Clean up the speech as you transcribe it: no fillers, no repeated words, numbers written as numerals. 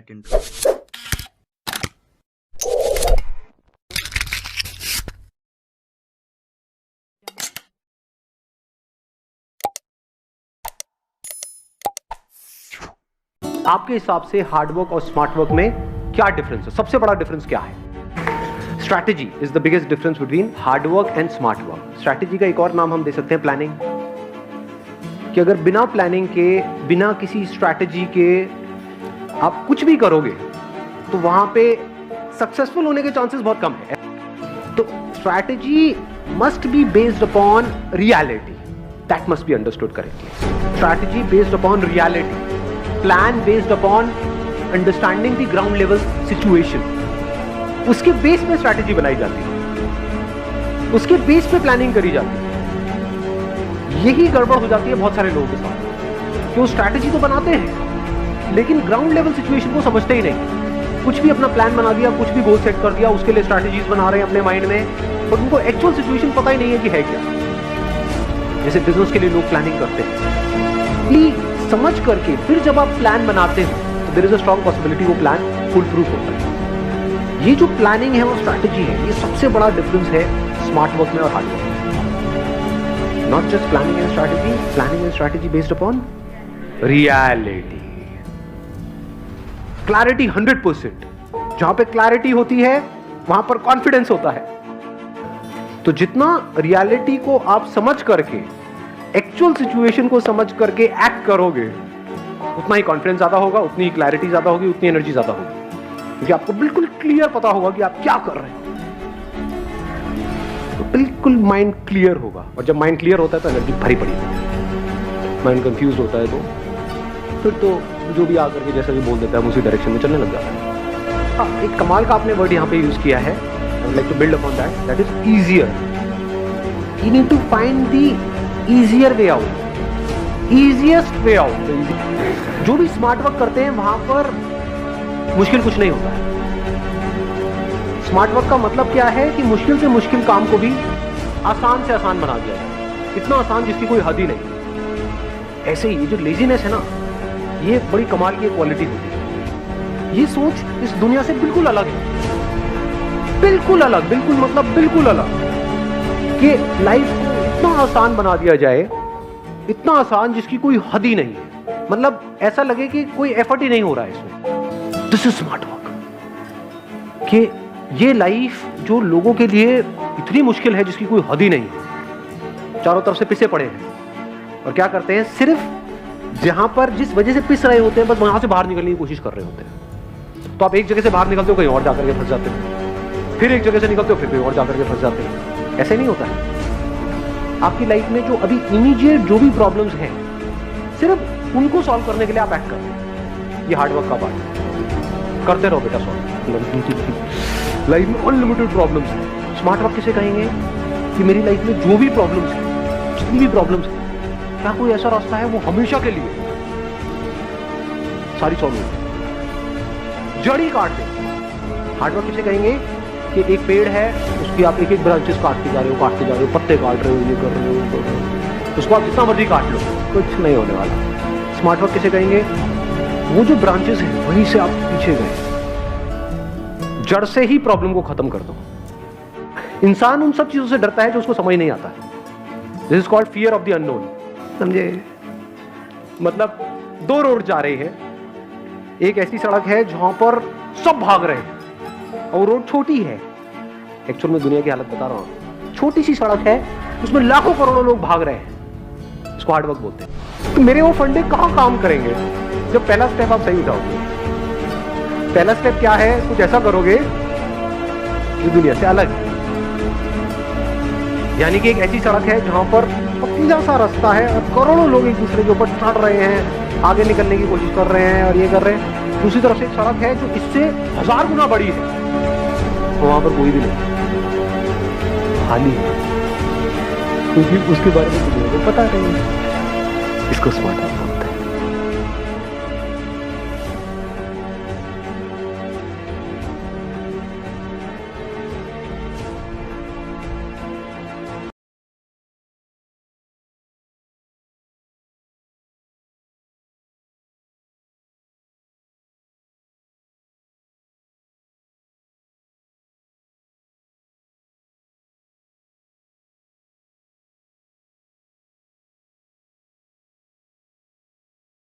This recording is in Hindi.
get into. आपके हिसाब से हार्ड वर्क और स्मार्ट वर्क में क्या डिफरेंस है? सबसे बड़ा डिफरेंस क्या है? Strategy is the biggest difference between hard work and smart work. Strategy का एक और नाम हम दे सकते हैं प्लानिंग. कि अगर बिना प्लानिंग के, बिना किसी स्ट्रैटेजी के आप कुछ भी करोगे तो वहां पे सक्सेसफुल होने के चांसेस बहुत कम है. तो strategy must be based upon reality. That must be understood correctly. Strategy based upon reality. Plan based upon understanding the ground level situation. उसके बेस पे स्ट्रैटेजी बनाई जाती है, उसके बेस पे प्लानिंग करी जाती है. यही गड़बड़ हो जाती है बहुत सारे लोगों के साथ कि वो स्ट्रैटेजी तो बनाते हैं लेकिन ग्राउंड लेवल सिचुएशन को समझते ही नहीं. कुछ भी अपना प्लान बना दिया, कुछ भी गोल सेट कर दिया, उसके लिए स्ट्रैटेजीज बना रहे हैं अपने माइंड में, बट उनको एक्चुअल सिचुएशन पता ही नहीं है कि है क्या. जैसे बिजनेस के लिए लोग प्लानिंग करते हैं, समझ करके फिर जब आप प्लान बनाते हो तो there is a strong possibility वो प्लान फुल प्रूफ होता है. ये जो प्लानिंग है और स्ट्रैटेजी है, ये सबसे बड़ा डिफरेंस है स्मार्ट वर्क में और हार्ड वर्क में. Not just planning and strategy, planning and strategy based upon reality. Clarity 100%. जहां पे क्लैरिटी होती है वहां पर कॉन्फिडेंस होता है. तो जितना रियलिटी को आप समझ करके, एक्चुअल सिचुएशन को समझ करके एक्ट करोगे, उतना ही कॉन्फिडेंस ज्यादा होगा, उतनी ही क्लैरिटी ज्यादा होगी, उतनी एनर्जी ज्यादा होगी. क्योंकि आपको बिल्कुल क्लियर पता होगा कि आप क्या कर रहे हैं. तो बिल्कुल माइंड क्लियर होगा. और जब माइंड क्लियर होता है तो एनर्जी भरी पड़ी होती है. माइंड कंफ्यूज होता है तो फिर तो जो भी आकर के जैसा भी बोल देता है हम उसी डायरेक्शन में चलने लग जाता है. हाँ, एक कमाल का आपने वर्ड यहाँ पे यूज किया है. I would like to build upon that. That is easier. You need to find the easier way out, easiest way out. जो भी स्मार्ट वर्क करते हैं वहां पर मुश्किल कुछ नहीं होता है. स्मार्ट वर्क का मतलब क्या है कि मुश्किल से मुश्किल काम को भी आसान से आसान बना दिया जाए. इतना आसान जिसकी कोई हद ही नहीं. ऐसे ही ये जो लेजीनेस है ना, ये बड़ी कमाल की क्वालिटी होती है. ये सोच इस दुनिया से बिल्कुल अलग है. बिल्कुल अलग, बिल्कुल मतलब बिल्कुल अलग. कि लाइफ को इतना आसान बना दिया जाए, इतना आसान जिसकी कोई हद ही नहीं है. मतलब ऐसा लगे कि कोई एफर्ट ही नहीं हो रहा है इसमें. This is smart work. कि ये लाइफ जो लोगों के लिए इतनी मुश्किल है जिसकी कोई हद ही नहीं है, चारों तरफ से पिसे पड़े हैं और क्या करते हैं, सिर्फ जहां पर जिस वजह से पिस रहे होते हैं बस वहां से बाहर निकलने की कोशिश कर रहे होते हैं. तो आप एक जगह से बाहर निकलते हो, कहीं और जाकर के फंस जाते हो, फिर एक जगह से निकलते हो, फिर कहीं और जाकर के फंस जाते हो. ऐसे नहीं होता है. आपकी लाइफ में जो अभी इमीडिएट जो भी प्रॉब्लम्स हैं, सिर्फ उनको सॉल्व करने के लिए आप एक्ट कर रहे हैं. ये हार्डवर्क का पार्ट है. करते रहो बेटा सॉल्व. लाइफ में अनलिमिटेड प्रॉब्लम्स हैं. स्मार्ट वर्क किसे कहेंगे कि मेरी लाइफ में जो भी प्रॉब्लम्स हैं, जितनी भी प्रॉब्लम्स हैं, क्या कोई ऐसा रास्ता है वो हमेशा के लिए सारी सॉल्व हो, जड़ ही काट दे. हार्डवर्क किसे कहेंगे कि एक पेड़ है, उसकी आप एक एक ब्रांचेस काटते जा रहे हो, काटते जा रहे हो, पत्ते काट रहे हो, ये कर रहे हो, कर रहे हो, उसको आप जितना मर्जी काट लो, कुछ नहीं होने वाला. स्मार्ट वर्क किसे कहेंगे? वो जो ब्रांचेस हैं वहीं से आप पीछे गए, जड़ से ही प्रॉब्लम को खत्म कर दो. इंसान उन सब चीजों से डरता है जो उसको समझ नहीं आता है. This is called fear of the unknown. समझे? मतलब दो रोड जा रहे हैं, एक ऐसी सड़क है जहां पर सब भाग रहे हैं और रोड छोटी है. एक्चुअल में दुनिया की हालत बता रहा हूं, छोटी सी सड़क है, उसमें लाखों करोड़ों लोग भाग रहे हैं. इसको हार्डवर्क बोलते हैं. तो मेरे वो फंडे कहां काम करेंगे जब पहला स्टेप आप सही उठाओगे. पहला स्टेप क्या है? कुछ ऐसा करोगे जो दुनिया से अलग है. यानी कि एक ऐसी सड़क है जहां पर पतला सा रास्ता है और करोड़ों लोग एक दूसरे के ऊपर चढ़ रहे हैं, आगे निकलने की कोशिश कर रहे हैं और ये कर रहे हैं. दूसरी तरफ से एक सड़क है जो इससे 1000 गुना बड़ी है, तो वहां पर कोई भी नहीं, खाली है, क्योंकि उसके बारे में दुनिया को पता नहीं है. इसको स्मार्ट वर्क